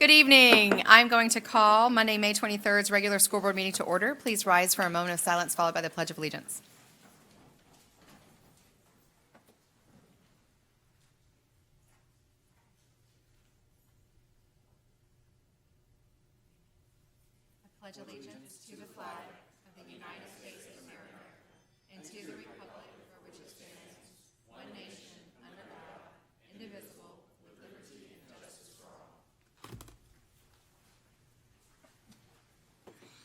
Good evening. I'm going to call Monday, May 23rd's regular school board meeting to order. Please rise for a moment of silence followed by the Pledge of Allegiance. I pledge allegiance to the flag of the United States of America and to the republic for which it stands, one nation, under God, indivisible, with liberty and justice for all.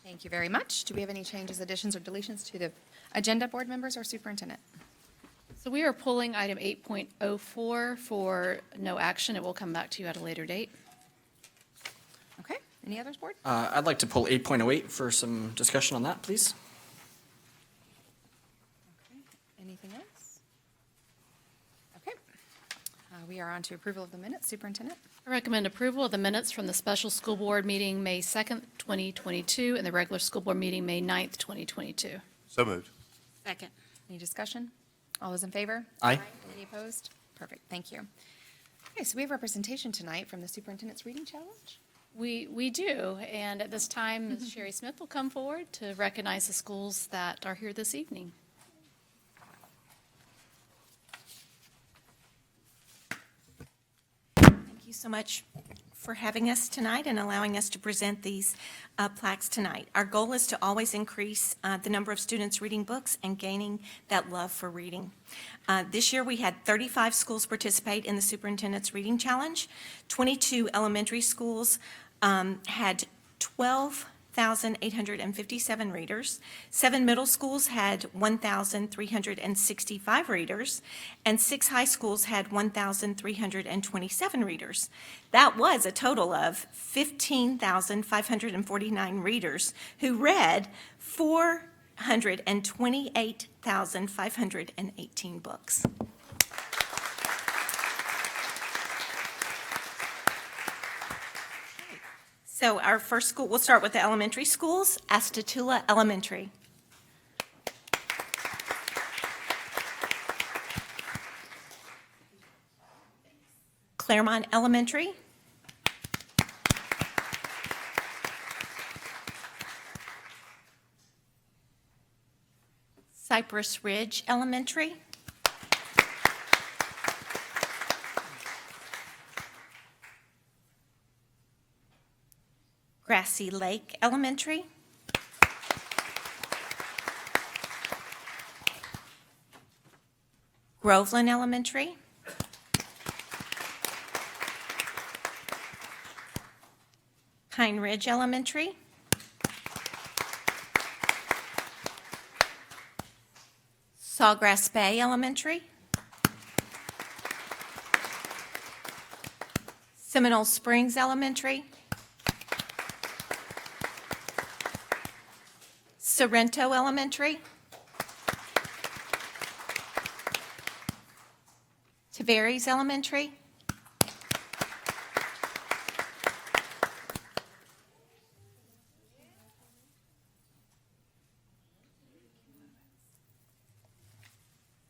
Thank you very much. Do we have any changes, additions, or deletions to the agenda, board members or superintendent? So we are pulling item 8.04 for no action. It will come back to you at a later date. Okay, any others, board? I'd like to pull 8.08 for some discussion on that, please. Okay, anything else? Okay, we are on to approval of the minutes. Superintendent? I recommend approval of the minutes from the special school board meeting May 2nd, 2022, and the regular school board meeting May 9th, 2022. So moved. Second. Any discussion? All those in favor? Aye. Any opposed? Perfect, thank you. Okay, so we have representation tonight from the Superintendent's Reading Challenge. We do, and at this time, Ms. Sherry Smith will come forward to recognize the schools that are here this evening. Thank you so much for having us tonight and allowing us to present these plaques tonight. Our goal is to always increase the number of students reading books and gaining that love for reading. This year we had 35 schools participate in the Superintendent's Reading Challenge. 22 elementary schools had 12,857 readers. 7 middle schools had 1,365 readers, and 6 high schools had 1,327 readers. That was a total of 15,549 readers who read 428,518 books. So our first school, we'll start with the elementary schools, Astatula Elementary. Claremont Elementary. Cypress Ridge Elementary. Grassy Lake Elementary. Groveland Elementary. Pine Ridge Elementary. Sawgrass Bay Elementary. Seminole Springs Elementary. Sorrento Elementary. Tavares Elementary.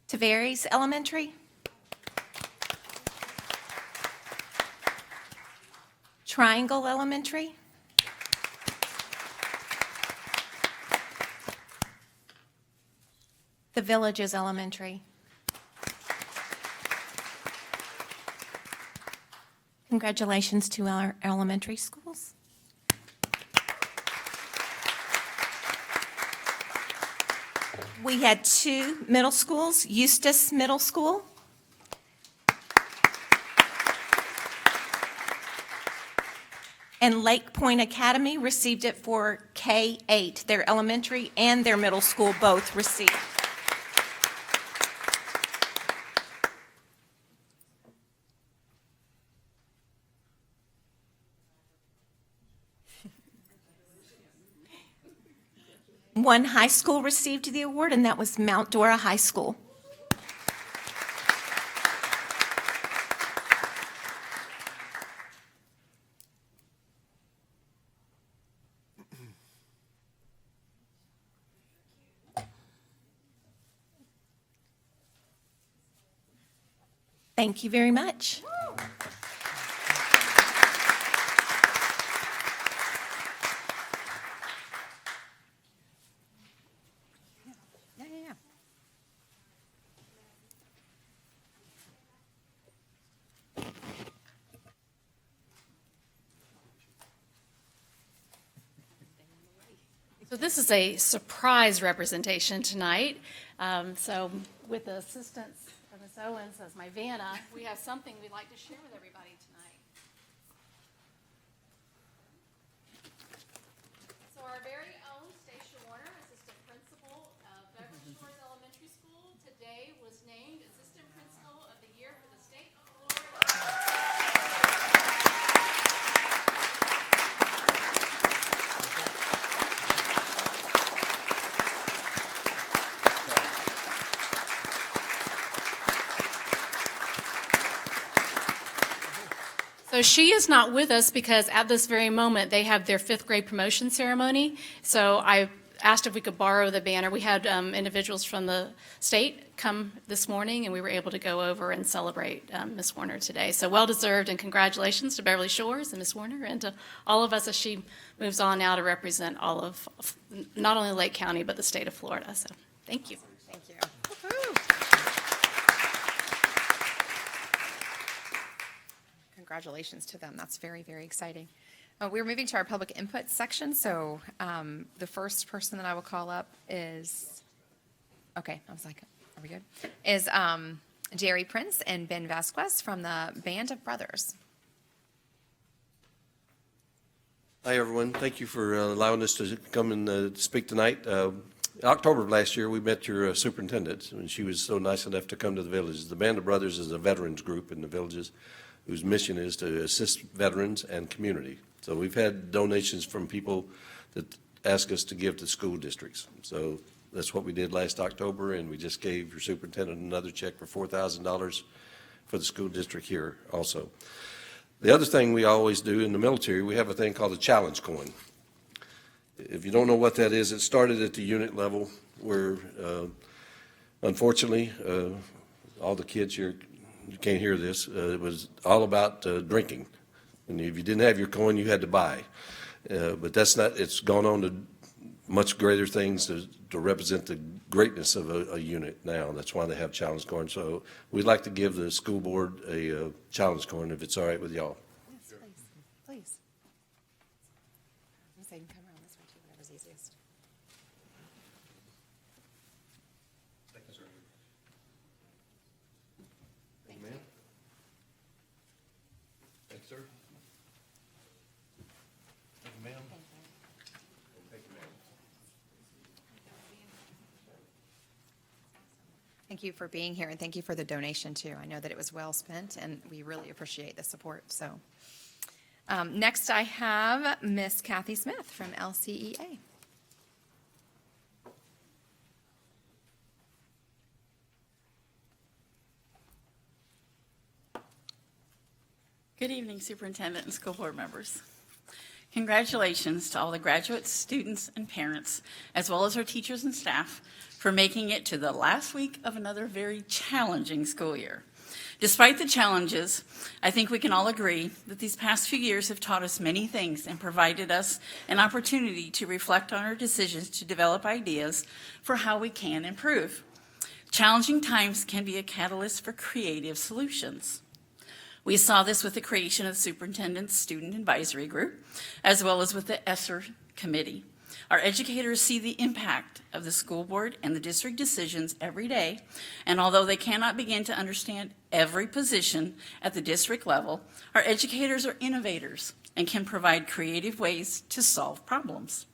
Tavares Elementary. Triangle Elementary. The Villages Elementary. Congratulations to our elementary schools. We had 2 middle schools, Eustis Middle School. And Lake Point Academy received it for K-8. Their elementary and their middle school both received. One high school received the award, and that was Mount Dora High School. Thank you very much. So this is a surprise representation tonight. So with the assistance of Ms. Owens as my Vanna, we have something we'd like to share with everybody tonight. So our very own Stacia Warner, Assistant Principal of Beverly Shores Elementary School, today was named Assistant Principal of the Year for the state of Florida. So she is not with us because at this very moment, they have their 5th grade promotion ceremony. So I asked if we could borrow the banner. We had individuals from the state come this morning, and we were able to go over and celebrate Ms. Warner today. So well-deserved, and congratulations to Beverly Shores and Ms. Warner, and to all of us as she moves on now to represent all of, not only Lake County, but the state of Florida. So thank you. Thank you. Congratulations to them. That's very, very exciting. We're moving to our public input section. So the first person that I will call up is, okay, I was like, are we good? Is Jerry Prince and Ben Vasquez from the Band of Brothers. Hi, everyone. Thank you for allowing us to come and speak tonight. October of last year, we met your superintendent, and she was so nice enough to come to the villages. The Band of Brothers is a veterans group in the villages whose mission is to assist veterans and community. So we've had donations from people that ask us to give to school districts. So that's what we did last October, and we just gave your superintendent another check for $4,000 for the school district here also. The other thing we always do in the military, we have a thing called a challenge coin. If you don't know what that is, it started at the unit level where, unfortunately, all the kids here, you can't hear this, it was all about drinking. And if you didn't have your coin, you had to buy. But that's not, it's gone on to much greater things to represent the greatness of a unit now. That's why they have challenge coins. So we'd like to give the school board a challenge coin if it's all right with y'all. Yes, please. Please. I'm saying come around this way too, whatever's easiest. Thank you, sir. Thank you. Thank you, sir. Thank you, ma'am. Thank you. Thank you, ma'am. Thank you for being here, and thank you for the donation, too. I know that it was well spent, and we really appreciate the support. So, next I have Miss Kathy Smith from LCEA. Good evening, Superintendent and school board members. Congratulations to all the graduates, students, and parents, as well as our teachers and staff, for making it to the last week of another very challenging school year. Despite the challenges, I think we can all agree that these past few years have taught us many things and provided us an opportunity to reflect on our decisions to develop ideas for how we can improve. Challenging times can be a catalyst for creative solutions. We saw this with the creation of the Superintendent's Student Advisory Group, as well as with the ESSER Committee. Our educators see the impact of the school board and the district decisions every day, and although they cannot begin to understand every position at the district level, our educators are innovators and can provide creative ways to solve problems.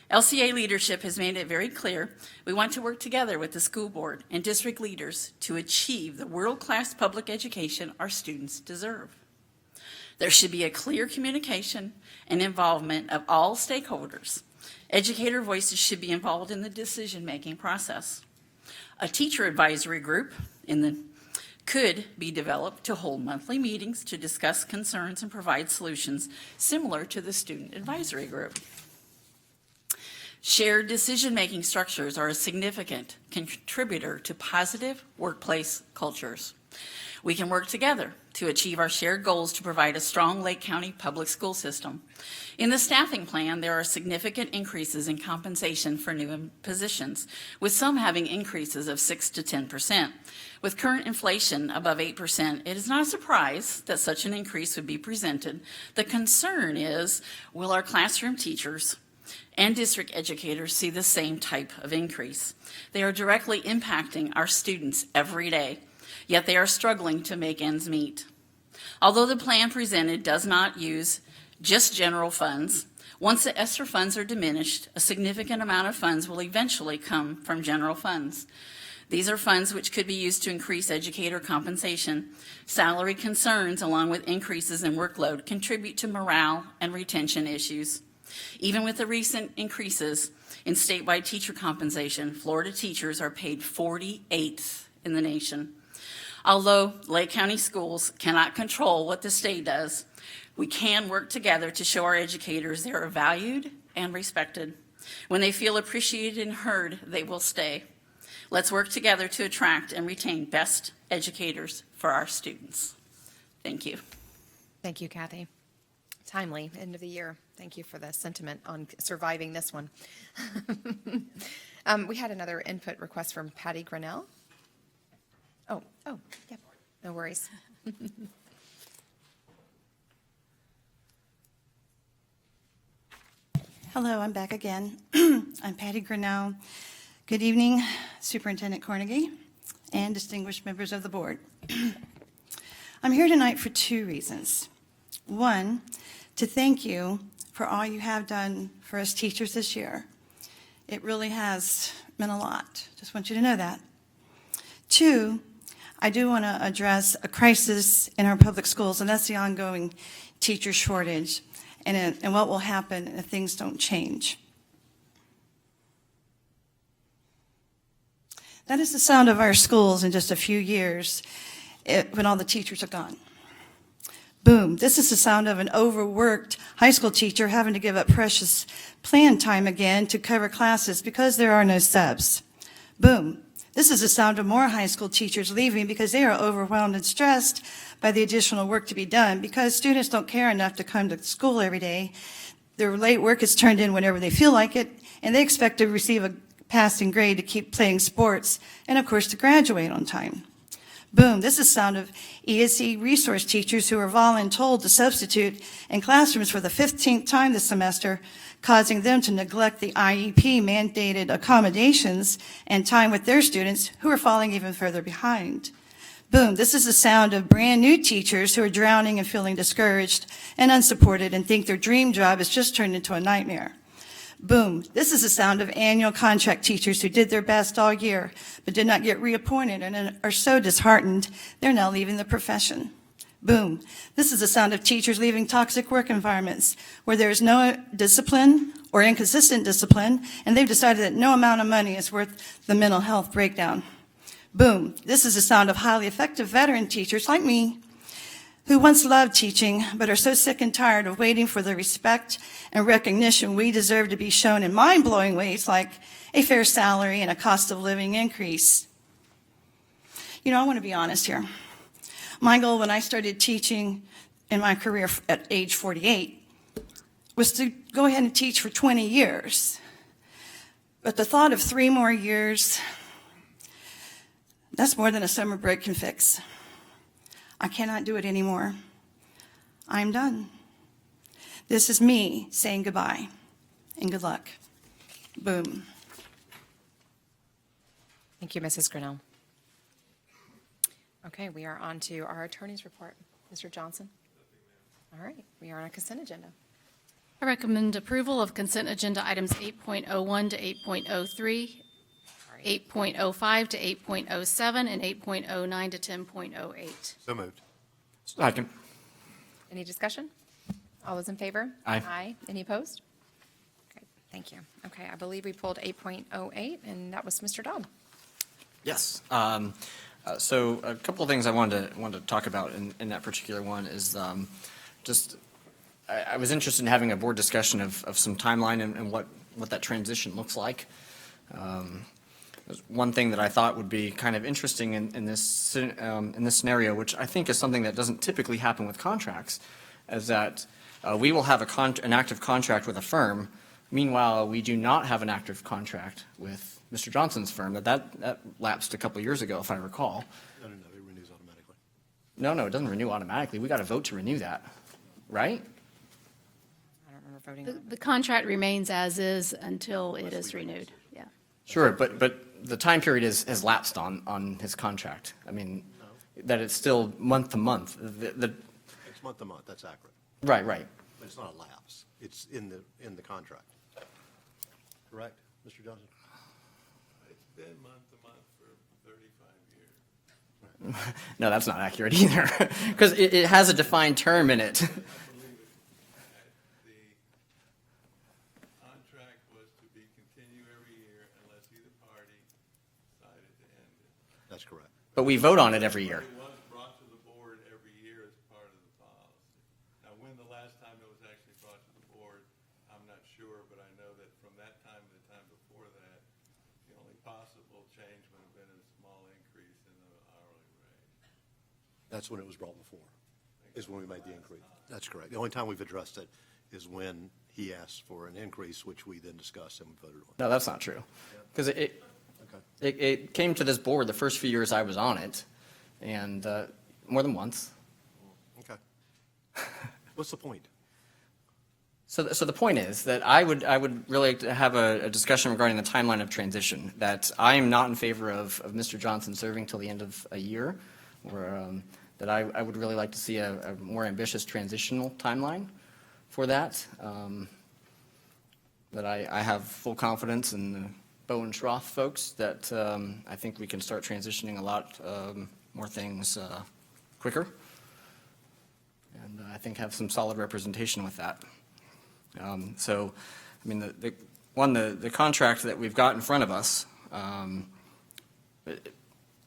LCA leadership has made it very clear we want to work together with the school board and district leaders to achieve the world-class public education our students deserve. There should be a clear communication and involvement of all stakeholders. Educator voices should be involved in the decision-making process. A teacher advisory group could be developed to hold monthly meetings to discuss concerns and provide solutions similar to the student advisory group. Shared decision-making structures are a significant contributor to positive workplace cultures. We can work together to achieve our shared goals to provide a strong Lake County public school system. In the staffing plan, there are significant increases in compensation for new positions, with some having increases of 6 to 10%. With current inflation above 8%, it is not a surprise that such an increase would be presented. The concern is, will our classroom teachers, and district educators see the same type of increase. They are directly impacting our students every day, yet they are struggling to make ends meet. Although the plan presented does not use just general funds, once the ESSER funds are diminished, a significant amount of funds will eventually come from general funds. These are funds which could be used to increase educator compensation. Salary concerns, along with increases in workload, contribute to morale and retention issues. Even with the recent increases in statewide teacher compensation, Florida teachers are paid 48th in the nation. Although Lake County schools cannot control what the state does, we can work together to show our educators they are valued and respected. When they feel appreciated and heard, they will stay. Let's work together to attract and retain best educators for our students. Thank you. Thank you, Kathy. Timely, end of the year. Thank you for the sentiment on surviving this one. We had another input request from Patty Grinnell. Oh, yeah, no worries. Hello, I'm back again. I'm Patty Grinnell. Good evening, Superintendent Cornegie and distinguished members of the board. I'm here tonight for two reasons. One, to thank you for all you have done for us teachers this year. It really has meant a lot. Just want you to know that. Two, I do want to address a crisis in our public schools, and that's the ongoing teacher shortage and what will happen if things don't change. That is the sound of our schools in just a few years when all the teachers are gone. Boom. This is the sound of an overworked high school teacher having to give up precious plan time again to cover classes because there are no subs. Boom. This is the sound of more high school teachers leaving because they are overwhelmed and stressed by the additional work to be done because students don't care enough to come to school every day. Their late work is turned in whenever they feel like it, and they expect to receive a passing grade to keep playing sports, and of course to graduate on time. Boom, this is the sound of ESE resource teachers who are voluntold to substitute in classrooms for the 15th time this semester, causing them to neglect the IEP mandated accommodations and time with their students who are falling even further behind. Boom, this is the sound of brand new teachers who are drowning and feeling discouraged and unsupported and think their dream job has just turned into a nightmare. Boom. This is the sound of annual contract teachers who did their best all year but did not get reappointed and are so disheartened they're now leaving the profession. Boom. This is the sound of teachers leaving toxic work environments where there is no discipline or inconsistent discipline, and they've decided that no amount of money is worth the mental health breakdown. Boom. This is the sound of highly effective veteran teachers like me who once loved teaching but are so sick and tired of waiting for the respect and recognition we deserve to be shown in mind-blowing ways like a fair salary and a cost of living increase. You know, I want to be honest here. My goal when I started teaching in my career at age 48 was to go ahead and teach for 20 years. But the thought of 3 more years, that's more than a summer break can fix. I cannot do it anymore. I'm done. This is me saying goodbye and good luck. Boom. Thank you, Mrs. Grinnell. Okay, we are on to our attorney's report. Mr. Johnson? All right, we are on a consent agenda. I recommend approval of consent agenda items 8.01 to 8.03, 8.05 to 8.07, and 8.09 to 10.08. So moved. Second. Any discussion? All those in favor? Aye. Aye. Any opposed? Okay, thank you. Okay, I believe we pulled 8.08, and that was Mr. Dodd. Yes. So a couple of things I wanted to talk about in that particular one is I was interested in having a board discussion of some timeline and what that transition looks like. One thing that I thought would be kind of interesting in this scenario, which I think is something that doesn't typically happen with contracts, is that we will have an active contract with a firm. Meanwhile, we do not have an active contract with Mr. Johnson's firm. That lapsed a couple of years ago, if I recall. No, it renews automatically. No, it doesn't renew automatically. We got to vote to renew that, right? I don't we're voting The on. the contract remains as is until it is renewed, yeah. Sure, but the time period has lapsed on his contract. I mean, that it's still month to month. It's month to month, that's accurate. Right. But it's not a lapse. It's in the contract. Correct, Mr. Johnson? It's been month to month for 35 years. No, that's not accurate either, because it has a defined term in it. I believe it. The contract was to be continue every year unless either party decided to end it. That's correct. But we vote on it every year. It was brought to the board every year as part of the policy. Now, when the last time it was actually brought to the board, I'm not sure, but I know that from that time to the time before that, the only possible change would have been a small increase in the hourly rate. That's when it was brought before, is when we made the increase. That's correct. The only time we've addressed it is when he asked for an increase, which we then discussed and we voted on. No, that's not true, because Okay. it came to this board the first few years I was on it, and more than once. Okay. What's the point? So the point is that I would really like to have a discussion regarding the timeline of transition, that I am not in favor of Mr. Johnson serving till the end of a year, or that I would really like to see a more ambitious transitional timeline for that. That I have full confidence in the Bow and Schroth folks, that I think we can start transitioning a lot more things quicker, and I think have some solid representation with that. So, I mean, the contract that we've got in front of us,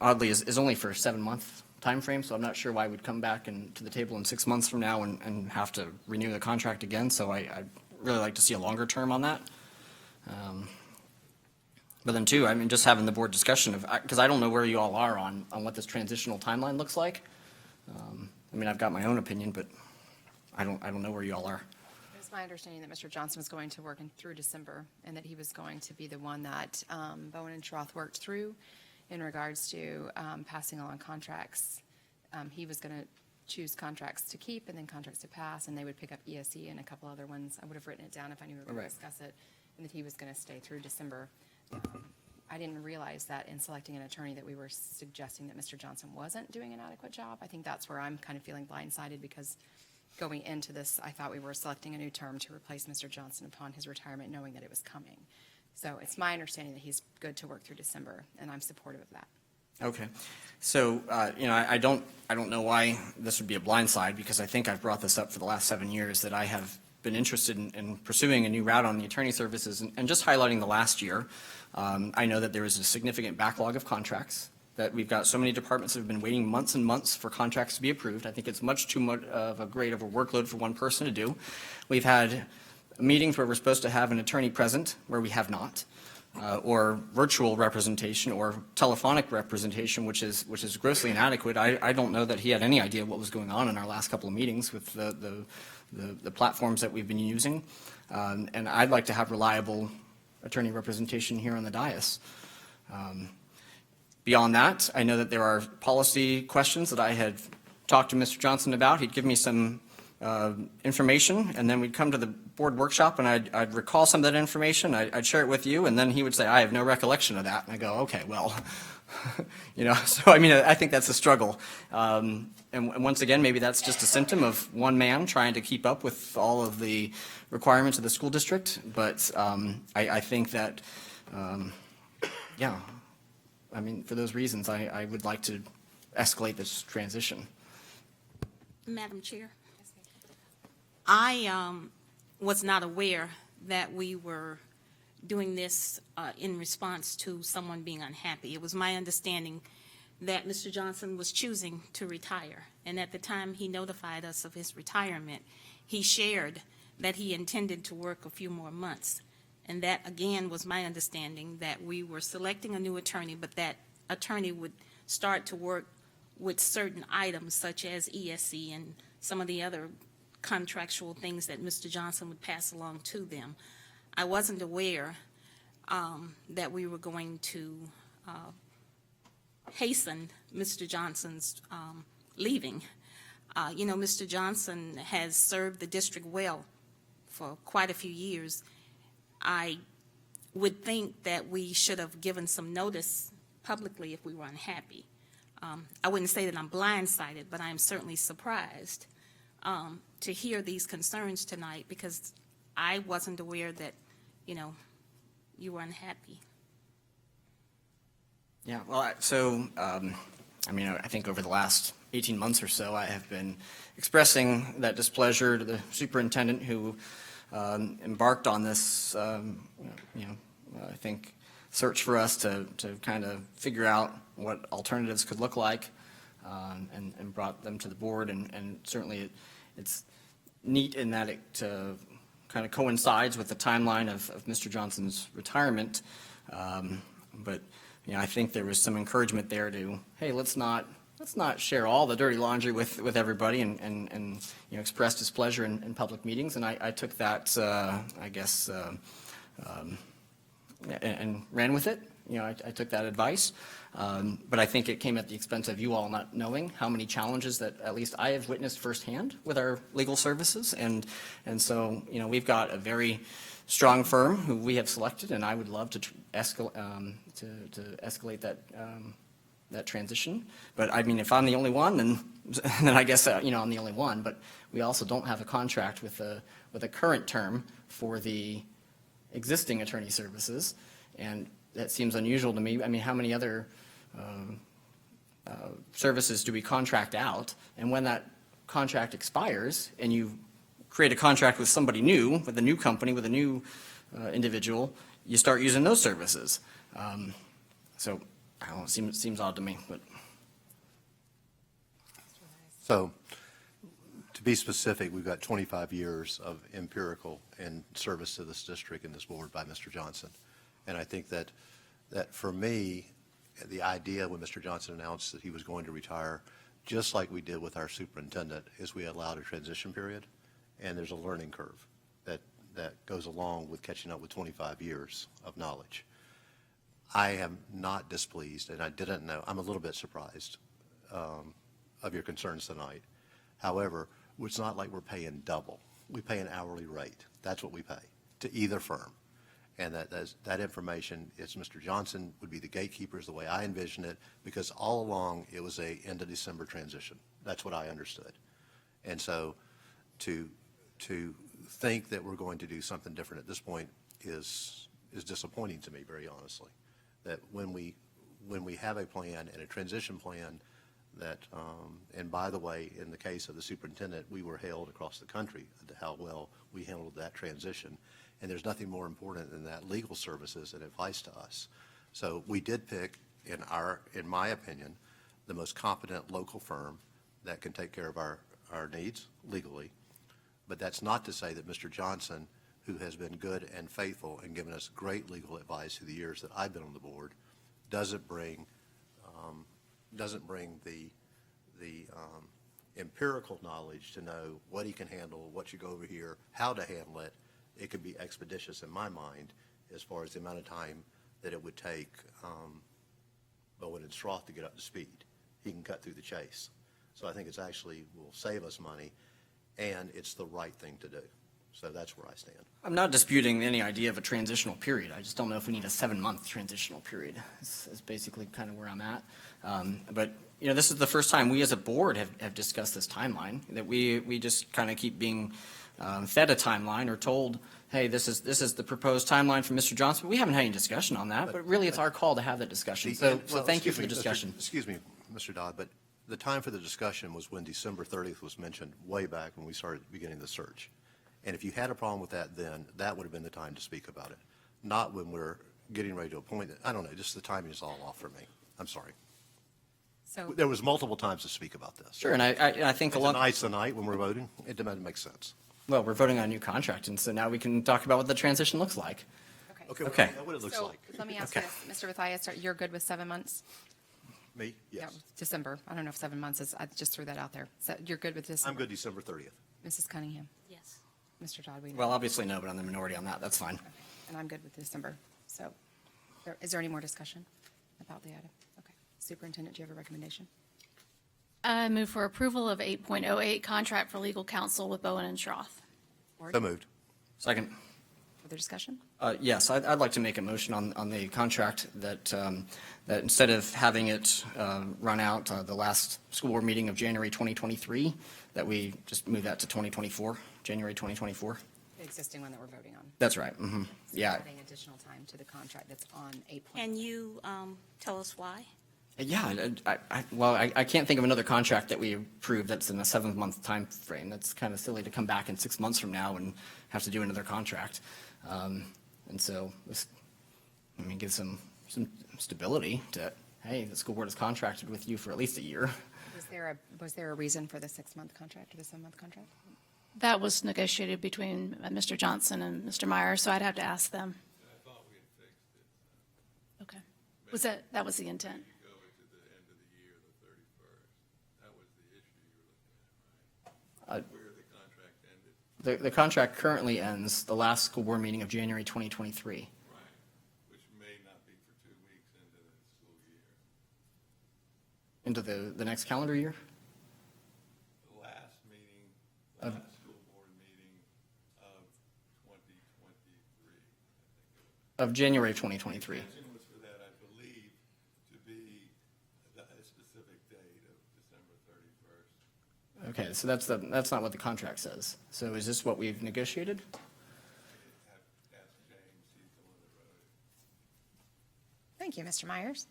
oddly, is only for a 7-month timeframe, so I'm not sure why we'd come back to the table in 6 months from now and have to renew the contract again, so I'd really like to see a longer term on that. But then too, I mean, just having the board discussion of, because I don't know where you all are on what this transitional timeline looks like. I mean, I've got my own opinion, but I don't know where you all are. It's my understanding that Mr. Johnson was going to work through December, and that he was going to be the one that Bowen and Schroth worked through in regards to passing along contracts. He was going to choose contracts to keep and then contracts to pass, and they would pick up ESE and a couple other ones. I would have written it down if I knew we were going to Right. discuss it, and that he was going to stay through December. I didn't realize that in selecting an attorney that we were suggesting that Mr. Johnson wasn't doing an adequate job. I think that's where I'm kind of feeling blindsided, because going into this, I thought we were selecting a new term to replace Mr. Johnson upon his retirement, knowing that it was coming. So it's my understanding that he's good to work through December, and I'm supportive of that. Okay. So, I don't know why this would be a blindside, because I think I've brought this up for the last 7 years, that I have been interested in pursuing a new route on the attorney services, and just highlighting the last year. I know that there is a significant backlog of contracts, that we've got so many departments that have been waiting months and months for contracts to be approved. I think it's much too much of a great of a workload for one person to do. We've had meetings where we're supposed to have an attorney present, where we have not. Or virtual representation or telephonic representation, which is grossly inadequate. I don't know that he had any idea what was going on in our last couple of meetings with the platforms that we've been using. And I'd like to have reliable attorney representation here on the dais. Beyond that, I know that there are policy questions that I had talked to Mr. Johnson about. He'd give me some information, and then we'd come to the board workshop, and I'd recall some of that information, I'd share it with you, and then he would say, I have no recollection of that. And I go, okay, well, so I mean, I think that's a struggle. And once again, maybe that's just a symptom of one man trying to keep up with all of the requirements of the school district. But I think that, yeah, I mean, for those reasons, I would like to escalate this transition. Madam Chair, I was not aware that we were doing this in response to someone being unhappy. It was my understanding that Mr. Johnson was choosing to retire, and at the time he notified us of his retirement, he shared that he intended to work a few more months. And that, again, was my understanding, that we were selecting a new attorney, but that attorney would start to work with certain items such as ESE and some of the other contractual things that Mr. Johnson would pass along to them. I wasn't aware that we were going to hasten Mr. Johnson's leaving. Mr. Johnson has served the district well for quite a few years, I would think that we should have given some notice publicly if we were unhappy. I wouldn't say that I'm blindsided, but I am certainly surprised to hear these concerns tonight, because I wasn't aware that, you were unhappy. Yeah, well, I think over the last 18 months or so, I have been expressing that displeasure to the superintendent who embarked on this, I think, search for us to kind of figure out what alternatives could look like, and brought them to the board. And certainly it's neat in that it kind of coincides with the timeline of Mr. Johnson's retirement. But I think there was some encouragement there to, hey, let's not share all the dirty laundry with everybody, and express displeasure in public meetings. And I took that, and ran with it. I took that advice. But I think it came at the expense of you all not knowing how many challenges that at least I have witnessed firsthand with our legal services. And so, we've got a very strong firm who we have selected, and I would love to escalate that transition. But I mean, if I'm the only one, then I guess, I'm the only one. But we also don't have a contract with a current term for the existing attorney services, and that seems unusual to me. I mean, how many other services do we contract out? And when that contract expires and you create a contract with somebody new, with a new company, with a new individual, you start using those services. So, I don't know, it seems odd to me, but. So, to be specific, we've got 25 years of empirical and service to this district and this board by Mr. Johnson. And I think that for me, the idea when Mr. Johnson announced that he was going to retire, just like we did with our superintendent, is we allowed a transition period, and there's a learning curve that goes along with catching up with 25 years of knowledge. I am not displeased, and I didn't know. I'm a little bit surprised of your concerns tonight. However, it's not like we're paying double. We pay an hourly rate. That's what we pay to either firm. And that information, it's Mr. Johnson would be the gatekeepers the way I envision it, because all along it was a end of December transition. That's what I understood. And so to think that we're going to do something different at this point is disappointing to me, very honestly. That when we have a plan and a transition plan that, and by the way, in the case of the superintendent, we were hailed across the country to how well we handled that transition. And there's nothing more important than that legal services and advice to us. So we did pick, in my opinion, the most competent local firm that can take care of our needs legally. But that's not to say that Mr. Johnson, who has been good and faithful and given us great legal advice through the years that I've been on the board, doesn't bring the empirical knowledge to know what he can handle, what should go over here, how to handle it. It could be expeditious in my mind as far as the amount of time that it would take Bowen and Stroth to get up to speed. He can cut through the chase. So I think it's actually will save us money, and it's the right thing to do. So that's where I stand. I'm not disputing any idea of a transitional period. I just don't know if we need a 7-month transitional period. Is basically kind of where I'm at. But this is the first time we as a board have discussed this timeline. That we just kind of keep being fed a timeline or told, hey, this is the proposed timeline from Mr. Johnson. We haven't had any discussion on that, but really it's our call to have that discussion. So thank you for the discussion. Excuse me, Mr. Dodd, but the time for the discussion was when December 30th was mentioned way back when we started beginning the search. And if you had a problem with that then, that would have been the time to speak about it, not when we're getting ready to appoint it. I don't know, just the timing is all off for me. I'm sorry. So There was multiple times to speak about this. Sure, and I think Tonight's the night when we're voting. It doesn't make sense. well, we're voting on a new contract, and so now we can talk about what the transition looks like. Okay. What it looks So like. let me ask you this, Mr. Mathias, you're good with 7 months? Me? Yeah, Yes. December. I don't know if 7 months is, I just threw that out there. So you're good with this? I'm good December 30th. Mrs. Cunningham? Yes. Mr. Dodd, we know. Well, obviously no, but I'm the minority on that. That's fine. Okay. And I'm good with December. So is there any more discussion about the item? Okay. Superintendent, do you have a recommendation? I move for approval of 8.08 contract for legal counsel with Bowen and Stroth. So moved. Second. Further discussion? Yes, I'd like to make a motion on the contract that instead of having it run out the last school board meeting of January 2023, that we just move that to 2024, January 2024. The existing one that we're voting on. That's right. Yeah. Adding additional time to the contract that's on 8. Can you tell us why? Yeah, I can't think of another contract that we approved that's in a 7-month time frame. That's kind of silly to come back in 6 months from now and have to do another contract. And so this, gives some stability to, hey, the school board is contracted with you for at least a year. Was there a reason for the 6-month contract or the 7-month contract? That was negotiated between Mr. Johnson and Mr. Meyer, so I'd have to ask them. I thought we had fixed it. Okay. That was the intent? Go into the end of the year, the 31st. That was the issue you were looking at, right? Where the contract ended. The contract currently ends the last school board meeting of January 2023. Right, which may not be for 2 weeks into the school year. Into the next calendar year? The last meeting, the last school board meeting of 2023, I think it was. Of January 2023. The intention was for that, I believe, to be a specific date of December 31st. Okay, so that's not what the contract says. So is this what we've negotiated? Ask James, he's the one that wrote it. Thank you, Mr. Myers.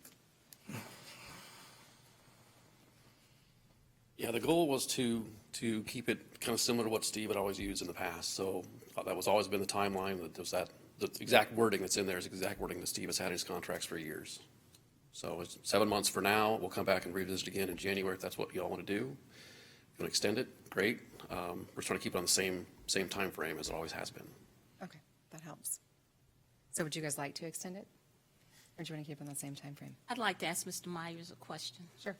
Yeah, the goal was to keep it kind of similar to what Steve had always used in the past. So that was always been the timeline, that there's the exact wording that's in there is the exact wording that Steve has had in his contracts for years. So it's 7 months for now. We'll come back and revisit again in January if that's what you all want to do. If you want to extend it, great. We're trying to keep it on the same time frame as it always has been. Okay, that helps. So would you guys like to extend it? Or do you want to keep it on the same time frame? I'd like to ask Mr. Myers a question. Sure.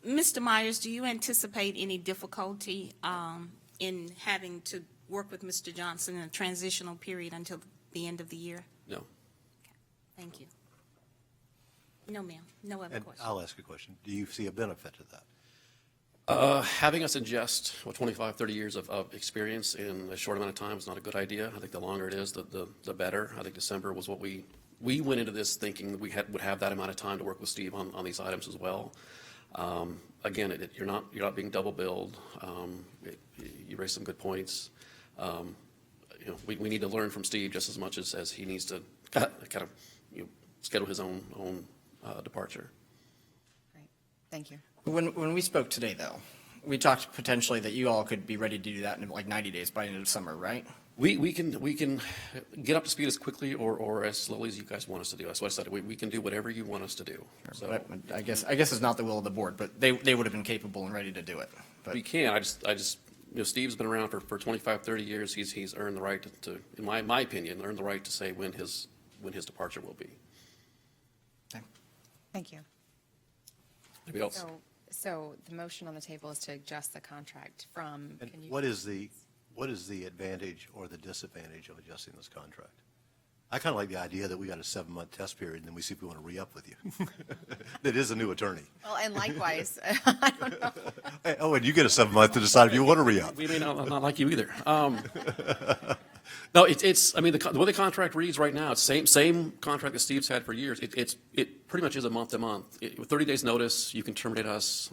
Mr. Myers, do you anticipate any difficulty in having to work with Mr. Johnson in a transitional period until the end of the year? No. Thank you. No, ma'am. No other And questions. I'll ask a question. Do you see a benefit to that? Having us ingest 25, 30 years of experience in a short amount of time is not a good idea. I think the longer it is, the better. I think December was what we went into this thinking that we would have that amount of time to work with Steve on these items as well. Again, you're not being double billed. You raised some good points. We need to learn from Steve just as much as he needs to kind of schedule his own departure. Great, thank you. When we spoke today, though, we talked potentially that you all could be ready to do that in like 90 days by the end of summer, right? We can get up to speed as quickly or as slowly as you guys want us to do. That's what I said. We can do whatever you want us to do. So But I guess it's not the will of the board, but they would have been capable and ready to do it. But we can. I just Steve's been around for 25, 30 years. He's earned the right to in my opinion, earned the right to say when his departure will be. okay. Thank you. Anybody else? So the motion on the table is to adjust the contract from, And can you? what is the advantage or the disadvantage of adjusting this contract? I kind of like the idea that we got a 7-month test period and then we see if we want to re-up with you. That is a new attorney. Well, and likewise, I don't know. Hey, oh, and you get a 7 month to decide if you want to re-up. We may not like you either. No, it's. I mean, the way the contract reads right now, it's same contract that Steve's had for years. It pretty much is a month to month. With 30 days notice, you can terminate us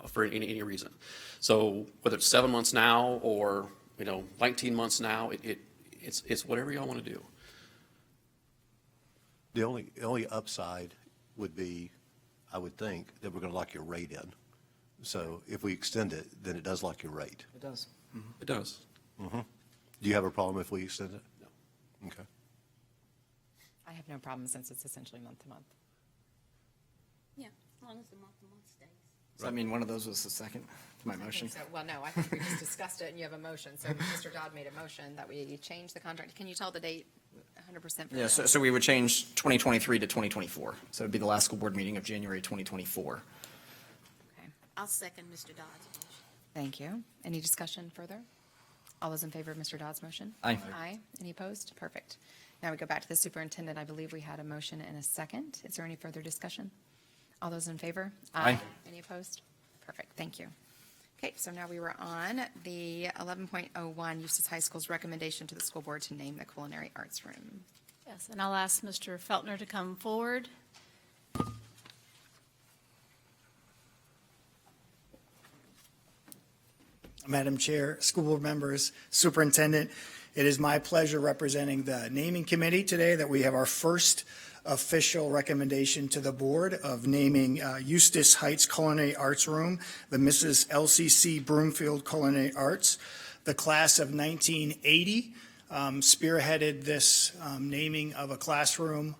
for any reason. So whether it's 7 months now or 19 months now, it's whatever y'all want to do. The only upside would be, I would think, that we're going to lock your rate in. So if we extend it, then it does lock your rate. It does. It does. Do you have a problem if we extend it? No. Okay. I have no problem since it's essentially month to month. Yeah, as long as the month-to-month stays. Does that mean one of those was the second to my motion? So, well, no, I think we just discussed it and you have a motion. So Mr. Dodd made a motion that we change the contract. Can you tell the date 100%? Yeah, so we would change 2023 to 2024. So it'd be the last school board meeting of January 2024. Okay, I'll second Mr. Dodd's motion. thank you. Any discussion further? All those in favor of Mr. Dodd's motion? Aye. Aye. Any opposed? Perfect. Now we go back to the superintendent. I believe we had a motion and a second. Is there any further discussion? All those in favor? Aye. Any opposed? Perfect, thank you. Okay, so now we were on the 11.01 Eustis High School's recommendation to the school board to name the culinary arts room. Yes, and I'll ask Mr. Feltner to come forward. Madam Chair, school board members, superintendent, it is my pleasure representing the naming committee today that we have our first official recommendation to the board of naming Eustis Heights Culinary Arts Room, the Mrs. LCC Broomfield Culinary Arts. The class of 1980 spearheaded this naming of a classroom.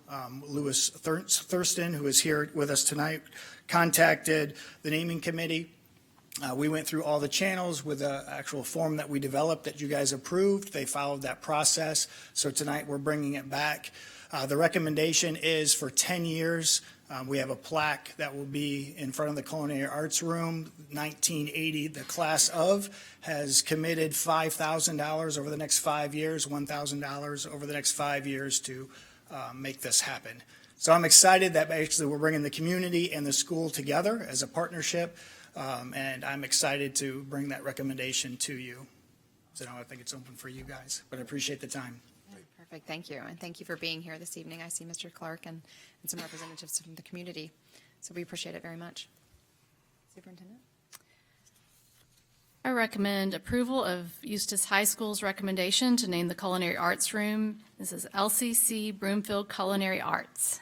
Lewis Thurston, who is here with us tonight, contacted the naming committee. We went through all the channels with the actual form that we developed that you guys approved. They followed that process. So tonight we're bringing it back. The recommendation is for 10 years. We have a plaque that will be in front of the Culinary Arts Room. 1980, the class of has committed $5,000 over the next 5 years, $1,000 over the next 5 years to make this happen. So I'm excited that actually we're bringing the community and the school together as a partnership. And I'm excited to bring that recommendation to you. So now I think it's open for you guys, but I appreciate the time. Perfect, thank you. And thank you for being here this evening. I see Mr. Clark and some representatives from the community. So we appreciate it very much. Superintendent? I recommend approval of Eustis High School's recommendation to name the Culinary Arts Room. This is LCC Broomfield Culinary Arts.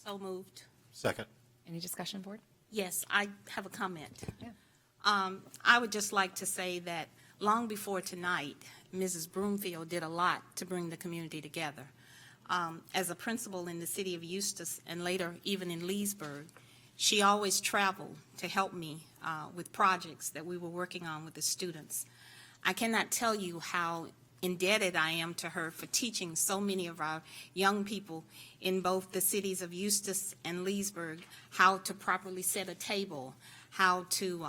So moved. Second. Any discussion, board? Yes, I have a comment. Yeah. I would just like to say that long before tonight, Mrs. Broomfield did a lot to bring the community together. As a principal in the city of Eustis and later even in Leesburg, she always traveled to help me with projects that we were working on with the students. I cannot tell you how indebted I am to her for teaching so many of our young people in both the cities of Eustis and Leesburg how to properly set a table, how to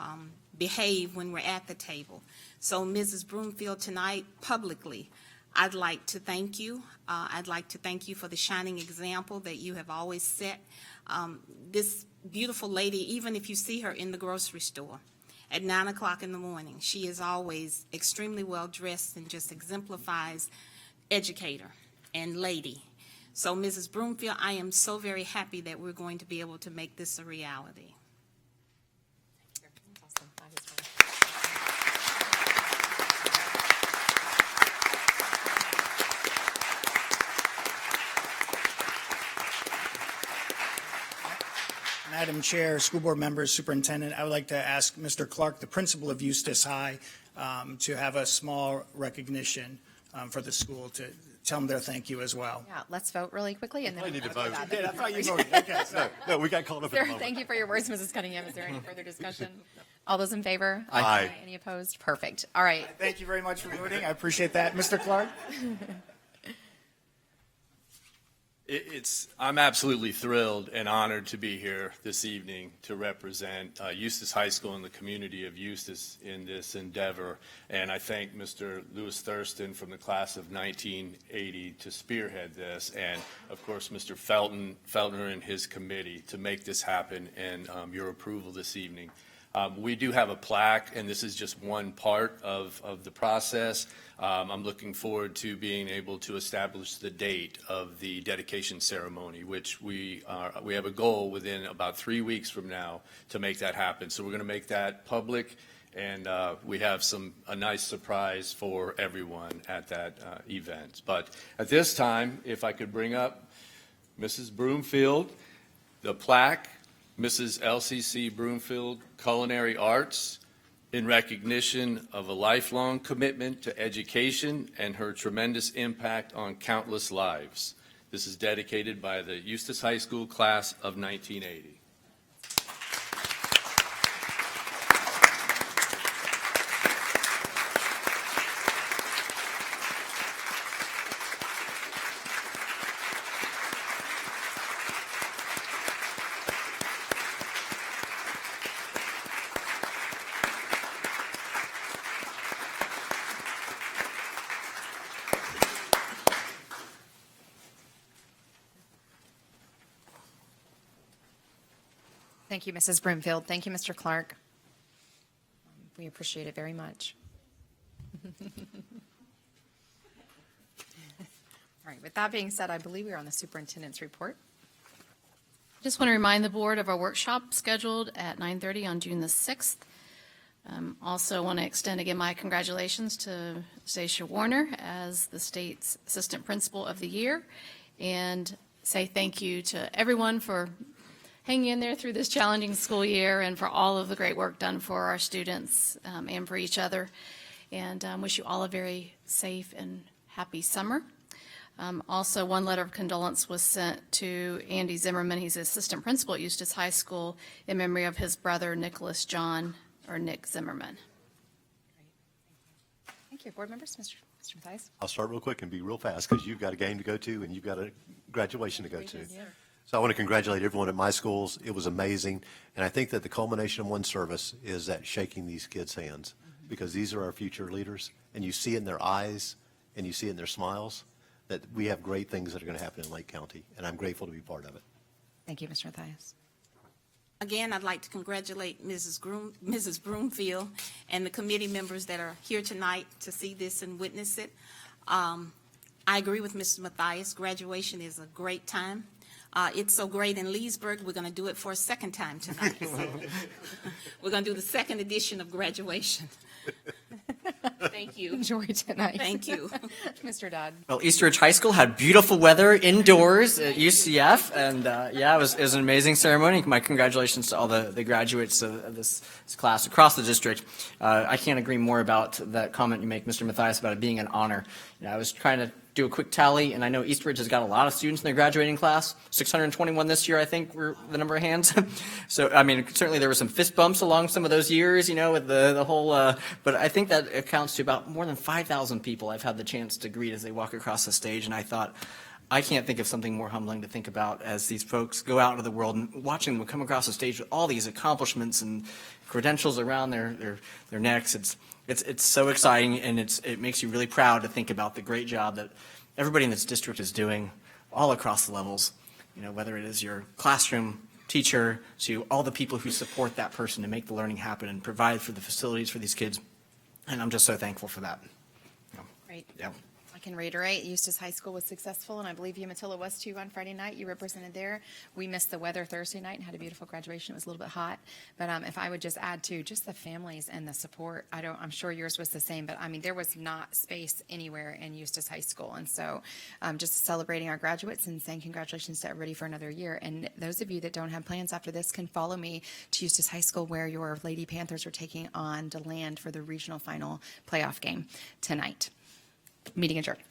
behave when we're at the table. So Mrs. Broomfield, tonight, publicly, I'd like to thank you. I'd like to thank you for the shining example that you have always set. This beautiful lady, even if you see her in the grocery store, at 9 o'clock in the morning, she is always extremely well dressed and just exemplifies educator and lady. So Mrs. Broomfield, I am so very happy that we're going to be able to make this a reality. Madam Chair, school board members, superintendent, I would like to ask Mr. Clark, the principal of Eustis High, to have a small recognition for the school to tell them their thank you as well. Yeah, let's vote really quickly and then. I need to vote. I thought you voted. Okay, sorry. No, we got caught up in the Sir, moment. thank you for your words, Mrs. Cunningham. Is there any further discussion? All those in favor? Aye. Any opposed? Perfect. All right. Thank you very much for voting. I appreciate that. Mr. Clark? I'm absolutely thrilled and honored to be here this evening to represent Eustis High School and the community of Eustis in this endeavor. And I thank Mr. Lewis Thurston from the class of 1980 to spearhead this, and of course Mr. Feltner and his committee to make this happen, and your approval this evening. We do have a plaque, and this is just one part of the process. I'm looking forward to being able to establish the date of the dedication ceremony, which we have a goal within about 3 weeks from now to make that happen. So we're going to make that public, and we have a nice surprise for everyone at that event. But at this time, if I could bring up Mrs. Broomfield, the plaque, Mrs. LCC Broomfield Culinary Arts, in recognition of a lifelong commitment to education and her tremendous impact on countless lives. This is dedicated by the Eustis High School class of 1980. Thank you, Mrs. Broomfield. Thank you, Mr. Clark. We appreciate it very much. All right, with that being said, I believe we are on the superintendent's report. Just want to remind the board of our workshop scheduled at 9:30 on June the 6th. Also want to extend again my congratulations to Stacia Warner as the state's Assistant Principal of the Year, and say thank you to everyone for hanging in there through this challenging school year and for all of the great work done for our students and for each other. And wish you all a very safe and happy summer. Also, one letter of condolence was sent to Andy Zimmerman. He's the assistant principal at Eustis High School in memory of his brother, Nicholas John, or Nick Zimmerman. Thank you. Board members, Mr. Mathias? I'll start real quick and be real fast because you've got a game to go to and you've got a graduation to go to. So I want to congratulate everyone at my schools. It was amazing. And I think that the culmination of one service is that shaking these kids' hands because these are our future leaders. And you see it in their eyes and you see it in their smiles that we have great things that are going to happen in Lake County. And I'm grateful to be part of it. Thank you, Mr. Mathias. Again, I'd like to congratulate Mrs. Broomfield and the committee members that are here tonight to see this and witness it. I agree with Mr. Mathias. Graduation is a great time. It's so great in Leesburg, we're going to do it for a second time tonight. So we're going to do the second edition of graduation. Thank you. Enjoy tonight. Thank you. Mr. Dodd. Well, Eastridge High School had beautiful weather indoors at UCF, and yeah, it was an amazing ceremony. My congratulations to all the graduates of this class across the district. I can't agree more about that comment you make, Mr. Mathias, about it being an honor. I was trying to do a quick tally, and I know Eastridge has got a lot of students in their graduating class. 621 this year, I think, were the number of hands. So, I mean, certainly there were some fist bumps along some of those years, with the whole, but I think that accounts to about more than 5,000 people I've had the chance to greet as they walk across the stage, and I thought, I can't think of something more humbling to think about as these folks go out into the world and watching them come across the stage with all these accomplishments and credentials around their necks. It's so exciting, and it makes you really proud to think about the great job that everybody in this district is doing all across the levels, whether it is your classroom teacher to all the people who support that person to make the learning happen and provide for the facilities for these kids. And I'm just so thankful for that. Great. Yeah. I can reiterate, Eustis High School was successful, and I believe Umatilla was too on Friday night. You represented there. We missed the weather Thursday night and had a beautiful graduation. It was a little bit hot. But if I would just add to just the families and the support, I'm sure yours was the same, but I mean, there was not space anywhere in Eustis High School. And so just celebrating our graduates and saying congratulations to everybody for another year. And those of you that don't have plans after this can follow me to Eustis High School where your Lady Panthers are taking on DeLand for the regional final playoff game tonight. Meeting adjourned.